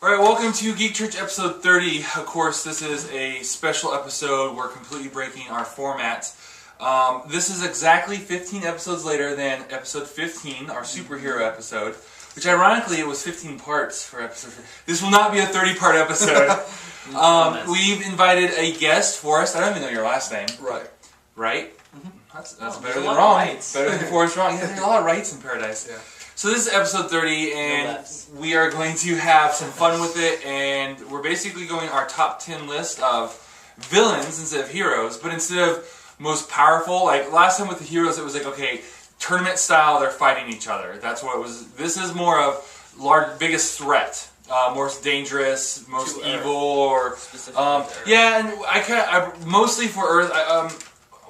Alright, welcome to Geek Church episode 30. Of course, this is a special episode. We're completely breaking our format. This is exactly 15 episodes later than episode 15, our superhero episode, which ironically it was 15 parts for episode 15. This will not be a 30-part episode. We've invited a guest for us. I don't even know your last name. Right? Mm-hmm. That's better than wrong. Better than Forrest wrong. Yeah, there's a lot of rights in paradise. Yeah. So this is episode 30, and we are going to have some fun with it, and we're basically going our top 10 list of villains instead of heroes, but instead of most powerful, like last time with the heroes it was like, okay, tournament style, they're fighting each other. That's what it was. This is more of biggest threat, most dangerous, most evil, or yeah, and I mostly for Earth.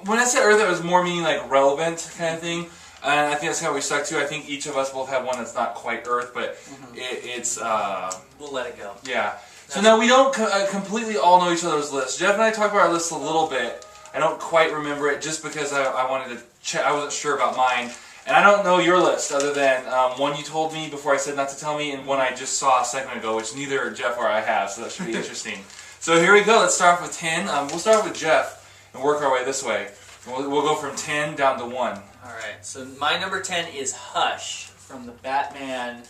When I said Earth, it was more meaning like relevant kind of thing. And I think that's how we stuck to. I think each of us both have one that's not quite Earth, but it's... we'll let it go. Yeah. So now we don't completely all know each other's lists. Jeff and I talked about our list a little bit. I don't quite remember it just because I wanted to check. I wasn't sure about mine. And I don't know your list other than one you told me before I said not to tell me, and one I just saw a second ago, which neither Jeff or I have, so that should be interesting. So here we go. Let's start off with 10. We'll start with Jeff and work our way this way. We'll go from 10 down to 1. Alright, so my number 10 is Hush from the Batman,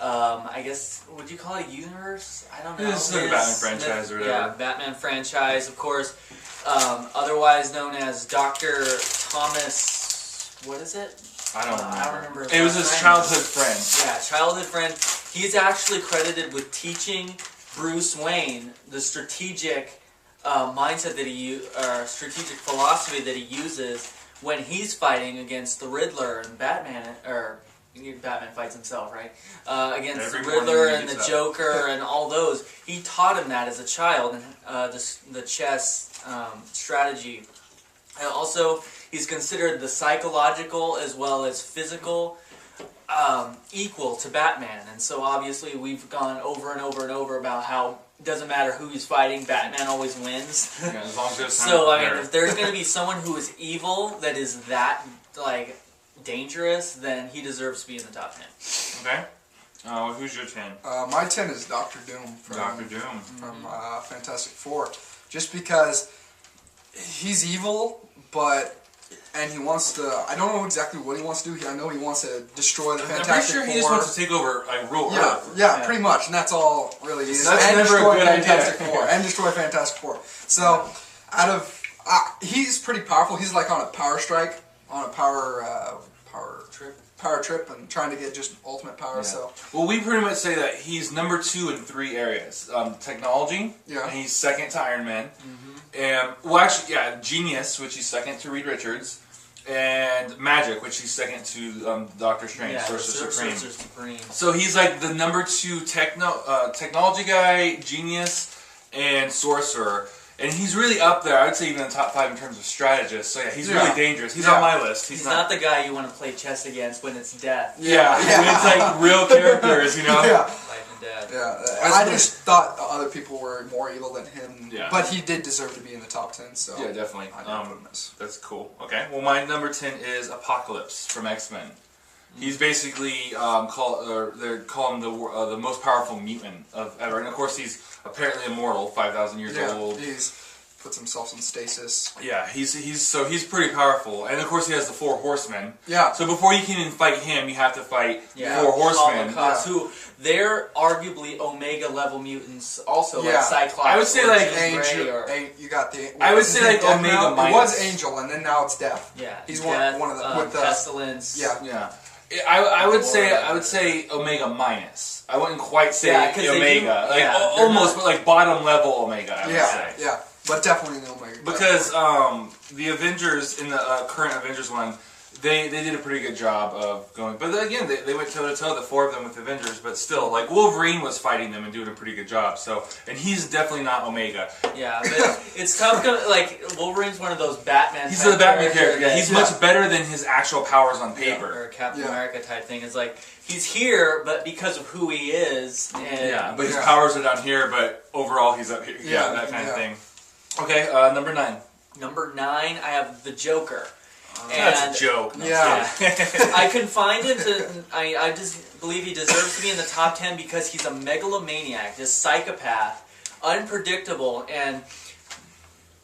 I guess, would you call it universe? I don't know. This is the Batman franchise or whatever. Yeah, Batman franchise, of course, otherwise known as Dr. Thomas, what is it? I don't remember. I don't remember. It was his childhood friend. Yeah, childhood friend. He's actually credited with teaching Bruce Wayne the strategic mindset that strategic philosophy that he uses when he's fighting against the Riddler and Batman, or Batman fights himself, right? Against the Riddler and the Joker and all those. He taught him that as a child, and the chess strategy. And also, he's considered the psychological as well as physical equal to Batman. And so obviously we've gone over and over and over about how it doesn't matter who he's fighting, Batman always wins. Yeah, as long as there's so, I mean, if there's going to be someone who is evil that is that, like, dangerous, then he deserves to be in the top 10. Okay. Who's your 10? My 10 is Doctor Doom from Fantastic Four. Just because he's evil, and he wants to... I don't know exactly what he wants to do. I know he wants to destroy the Fantastic Four. I'm pretty sure he just wants to take over, like, rule Earth. Yeah, pretty much. And that's all really is. That's never a good Fantastic idea. Four, and destroy Fantastic Four. So, he's pretty powerful. He's like on a power strike, on a power trip, and trying to get just ultimate power. Yeah. So, well, we pretty much say that he's number 2 in 3 areas: technology, and he's second to Iron Man. And genius, which he's second to Reed Richards, and magic, which he's second to Doctor Strange, Sorcerer Supreme. So he's like the number 2 technology guy, genius, and sorcerer. And he's really up there. I would say even in the top 5 in terms of strategist. So yeah, he's really dangerous. He's on my list. He's not the guy you want to play chess against when it's death. Yeah. When it's like real characters, you know? Life and death. Yeah. I just thought other people were more evil than him. Yeah. But he did deserve to be in the top 10, so... Yeah, definitely. That's cool. Okay. Well, my number 10 is Apocalypse from X-Men. He's basically they call him the most powerful mutant of ever, and of course he's apparently immortal, 5,000 years old. He's puts himself in stasis. Yeah, he's pretty powerful, and of course he has the 4 Horsemen. Yeah. So before you can even fight him, you have to fight 4 Horsemen. Who they're arguably Omega level mutants, also like Cyclops. I would say like Angel. You got the. I would say like Omega minus. It was Angel, and then now it's Death. Yeah. He's Death, one of the with the Pestilence. Yeah. I would say Omega minus. I wouldn't quite say Omega, almost, but like bottom level Omega. I would say. Yeah, but definitely the Omega. Because the Avengers in the current Avengers one, they did a pretty good job of going. But then again, they went toe to toe, the 4 of them with Avengers. But still, like Wolverine was fighting them and doing a pretty good job. So, and he's definitely not Omega. Yeah, but it's tough. Like Wolverine's one of those Batman. He's the Batman character. Yeah, he's much better than his actual powers on paper. Or Captain America type thing. It's like he's here, but because of who he is. And but his powers are down here. But overall, he's up here. Yeah, that kind of thing. Okay, number 9. Number 9, I have the Joker. That's a joke. No, Yeah. I confined him to. I just believe he deserves to be in the top 10 because he's a megalomaniac, a psychopath, unpredictable,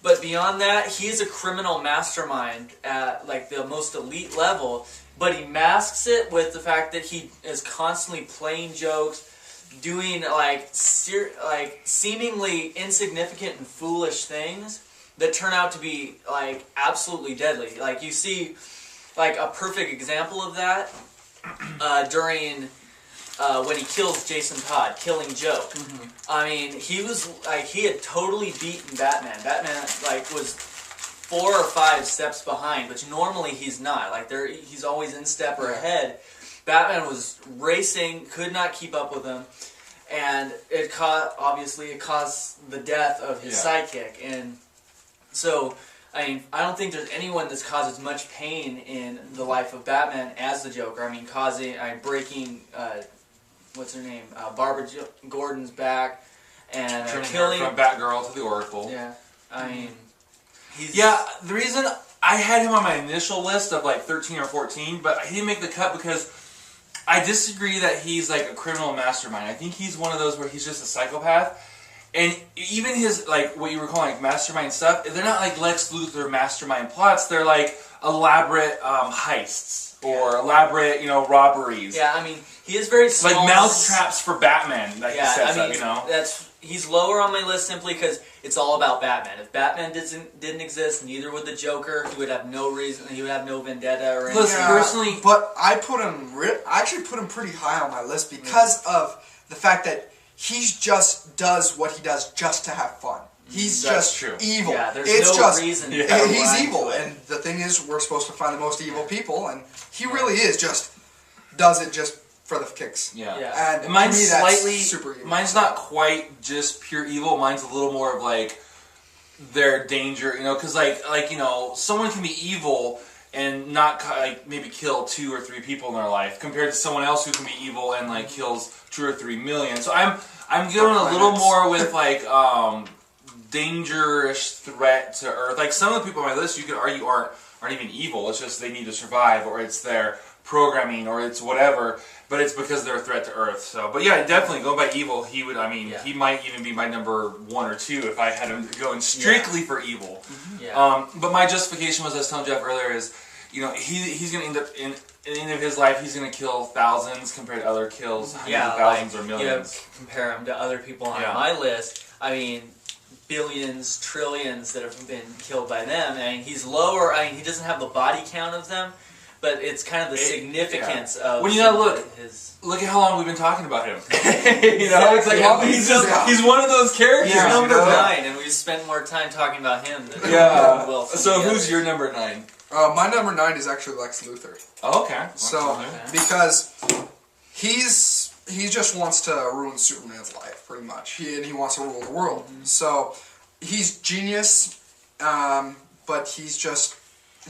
but beyond that, he is a criminal mastermind at like the most elite level. But he masks it with the fact that he is constantly playing jokes, doing like seemingly insignificant and foolish things that turn out to be like absolutely deadly. Like you see, like a perfect example of that during when he kills Jason Todd, Killing Joke. Mm-hmm. I mean, he was like he had totally beaten Batman. Batman like was 4 or 5 steps behind, which normally he's not. Like he's always in step or ahead. Batman was racing, could not keep up with him, and it caused the death of his sidekick. And so, I mean, I don't think there's anyone that's caused as much pain in the life of Batman as the Joker. I mean, breaking, what's her name, Barbara Gordon's back, and killing from Batgirl to the Oracle. Yeah, I mean, the reason I had him on my initial list of like 13 or 14, but he didn't make the cut because I disagree that he's like a criminal mastermind. I think he's one of those where he's just a psychopath. And even his, like, what you were calling like mastermind stuff, they're not like Lex Luthor mastermind plots. They're like elaborate heists or elaborate, robberies. Yeah, I mean, he is very small. Like mousetraps for Batman, like he sets up, he's lower on my list simply because it's all about Batman. If Batman didn't exist, neither would the Joker. He would have no reason. He would have no vendetta or anything. Listen, personally, but I actually put him pretty high on my list because of the fact that he just does what he does just to have fun. He's just evil. Yeah, there's it's no just, reason. Yeah, he's evil, and the thing is, we're supposed to find the most evil people, and he really is just does it just for the kicks. Yeah. And mine's to me, that's slightly super evil. Mine's not quite just pure evil. Mine's a little more of like their danger, because someone can be evil and not like maybe kill 2 or 3 people in their life compared to someone else who can be evil and like kills 2 or 3 million. So I'm going a little more with like dangerous threat to Earth. Like some of the people on my list, you could argue aren't even evil. It's just they need to survive, or it's their programming, or it's whatever. But it's because they're a threat to Earth. So, but yeah, definitely going by evil. He would. He might even be my number 1 or 2 if I had him going strictly for evil. But my justification was, I was telling Jeff earlier, is he's going to end up in the end of his life, he's going to kill thousands compared to other kills, hundreds of thousands or millions. Compare him to other people on my list. I mean, billions, trillions that have been killed by them. I mean, he's lower. I mean, he doesn't have the body count of them, but it's kind of the significance of. When you gotta look at how long we've been talking about him. It's like he's one of those characters. He's number 9, and we've spent more time talking about him than Wilson. So who's your number 9? My number 9 is actually Lex Luthor. Oh, okay. Because he just wants to ruin Superman's life, pretty much. He wants to rule the world. Mm-hmm. So he's genius, but he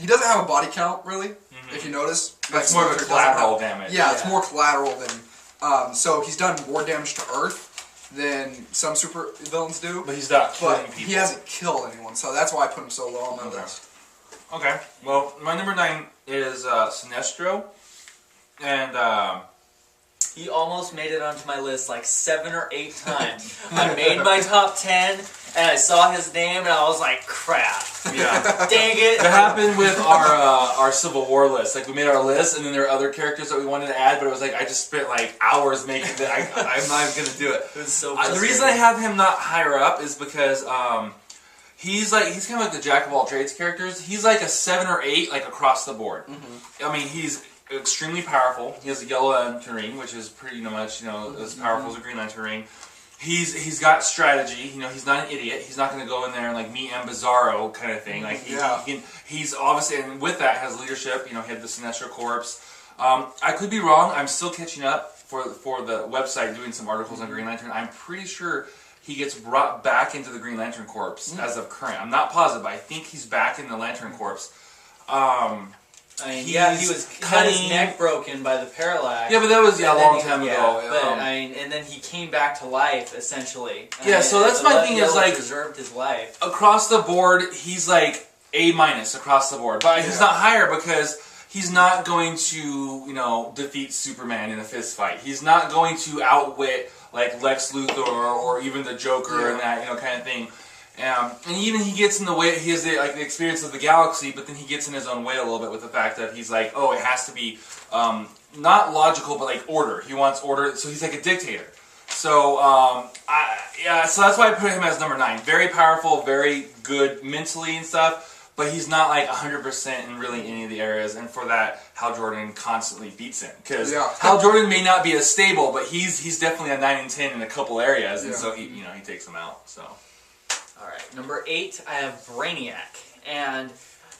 doesn't have a body count, really, if you notice. It's more of a collateral damage. Yeah, it's more collateral than... so he's done more damage to Earth than some super villains do. But he's not killing people. He hasn't killed anyone, so that's why I put him so low on my list. Okay. Well, my number 9 is Sinestro. And... he almost made it onto my list like 7 or 8 times. I made my top 10, and I saw his name, and I was like, crap. Yeah. Dang it. That happened with our Civil War list. Like, we made our list, and then there were other characters that we wanted to add, but it was like, I just spent like hours making it. I'm not even going to do it. It was so the reason I have him not higher up is because he's kind of like the jack of all trades characters. He's like a 7 or 8, like across the board. Mm-hmm. I mean, he's extremely powerful. He has a yellow lantern ring, which is pretty much as powerful as a green lantern ring. He's got strategy. He's not an idiot. He's not going to go in there and like meet M. Bizarro kind of thing. Like he's obviously, and with that has leadership. He had the Sinestro Corps. I could be wrong. I'm still catching up for the website, doing some articles on Green Lantern. I'm pretty sure he gets brought back into the Green Lantern Corps as of current. I'm not positive, but I think he's back in the Lantern Corps. I mean, he had his neck broken by the parallax. Yeah, but that was a long time ago. But and then he came back to life essentially. So that's my thing. Is like preserved his life across the board. He's like A- across the board. But he's not higher because he's not going to, defeat Superman in a fist fight. He's not going to outwit like Lex Luthor or even the Joker and that, kind of thing. And even he gets in the way. He has the experience of the galaxy, but then he gets in his own way a little bit with the fact that he's like, oh, it has to be not logical, but like order. He wants order, so he's like a dictator. So so that's why I put him as number 9. Very powerful, very good mentally and stuff, but he's not like 100% in really any of the areas. And for that, Hal Jordan constantly beats him because Hal Jordan may not be as stable, but he's definitely a 9 and 10 in a couple areas, and so he takes them out. So. All right, number 8, I have Brainiac, and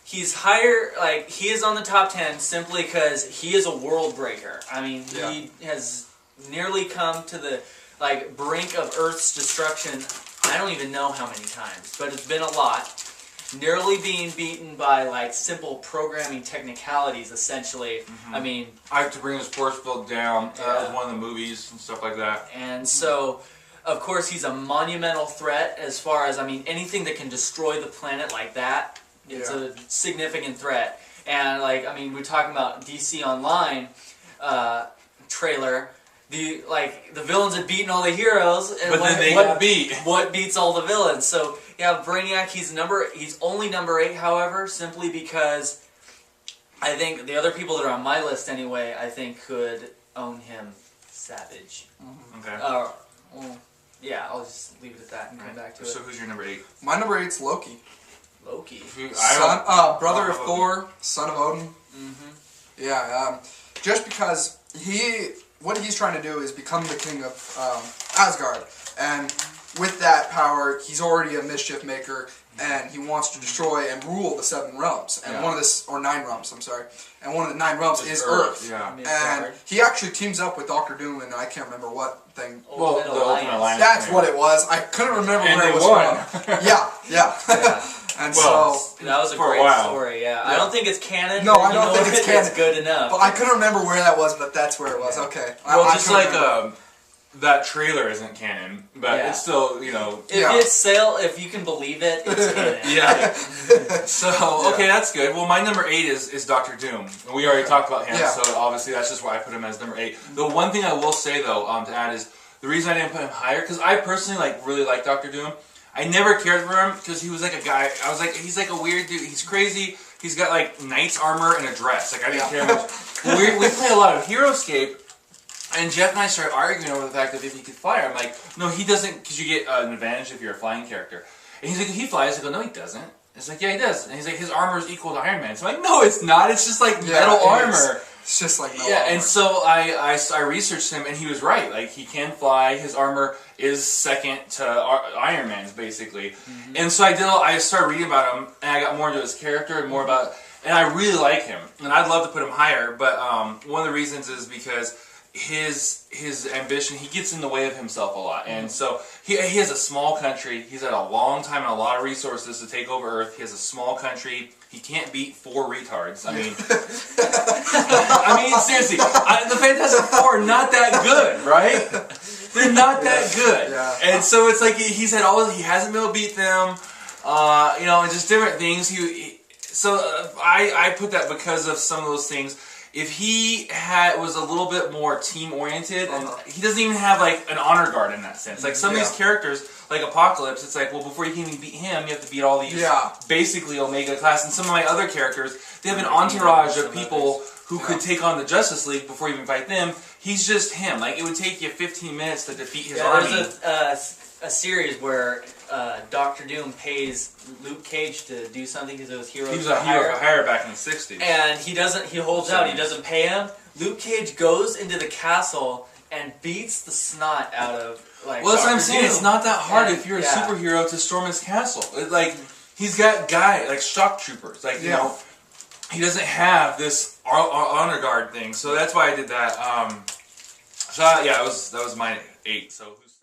he's higher. Like he is on the top 10 simply because he is a world breaker. I mean, he has nearly come to the brink of Earth's destruction. I don't even know how many times, but it's been a lot. Nearly being beaten by simple programming technicalities, essentially. I mean, I have to bring his force field down. That was one of the movies and stuff like that. And so. Of course, he's a monumental threat as far as, anything that can destroy the planet like that, it's a significant threat. And, we're talking about DC Online trailer, the villains have beaten all the heroes, and then they got beat. What beats all the villains? So, yeah, Brainiac, he's only number 8, however, simply because I think the other people that are on my list anyway, I think could own him savage. Okay. Well, yeah, I'll just leave it at that and come back to it. So who's your number 8? My number 8's Loki. Loki. Brother of Thor, son of Odin. Yeah, just because what he's trying to do is become the king of Asgard, and with that power, he's already a mischief maker, and he wants to destroy and rule the 7 realms, and 9 realms. I'm sorry, and one of the 9 realms is Earth. Yeah. And he actually teams up with Doctor Doom, and I can't remember what thing. Well, the Ultimate Alliance. That's what it was. I couldn't remember where it was from. Yeah. And that was a great story. Yeah, I don't think it's canon. No, I don't think it's canon. It's good enough. But I couldn't remember where that was, but that's where it was. Okay. Well, just that trailer isn't canon, but it's still, If you can believe it, it's canon. So, okay, that's good. Well, my number 8 is Doctor Doom. We already talked about him, so obviously that's just why I put him as number 8. The one thing I will say, though, to add is, the reason I didn't put him higher, because I personally, really like Doctor Doom. I never cared for him, because he was like a guy, I was like, he's like a weird dude, he's crazy, he's got knight's armor and a dress, I didn't care much. We play a lot of HeroScape, and Jeff and I started arguing over the fact that if he could fly, I'm like, no, he doesn't, because you get an advantage if you're a flying character. And he's like, he flies. I go, no, he doesn't. It's like, yeah, he does. And he's like, his armor is equal to Iron Man. So I'm like, no, it's not. It's just metal armor. It's just like metal armor. And so I researched him, and he was right. He can fly. His armor is second to Iron Man's, basically. And so I started reading about him, and I got more into his character and more about, and I really like him. And I'd love to put him higher, but one of the reasons is because his ambition, he gets in the way of himself a lot, and so he has a small country. He's had a long time and a lot of resources to take over Earth. He has a small country. He can't beat 4 retards. I mean, seriously, the Fantastic Four are not that good, right? They're not that good, and so it's like he hasn't been able to beat them, and just different things. So I put that because of some of those things. If he was a little bit more team-oriented, and he doesn't even have an honor guard in that sense. Some of these characters, like Apocalypse, it's well, before you can even beat him, you have to beat all these basically Omega class. And some of my other characters, they have an entourage of people who could take on the Justice League before you even fight them. He's just him. It would take you 15 minutes to defeat his army. There's a series where Doctor Doom pays Luke Cage to do something because it was Heroes He was a hero for hire back in the 60s. And he holds out, he doesn't pay him. Luke Cage goes into the castle and beats the snot out of, well, that's what I'm saying. It's not that hard if you're a superhero to storm his castle. He's got shock troopers. He doesn't have this honor guard thing. So that's why I did that. That was my 8. So who's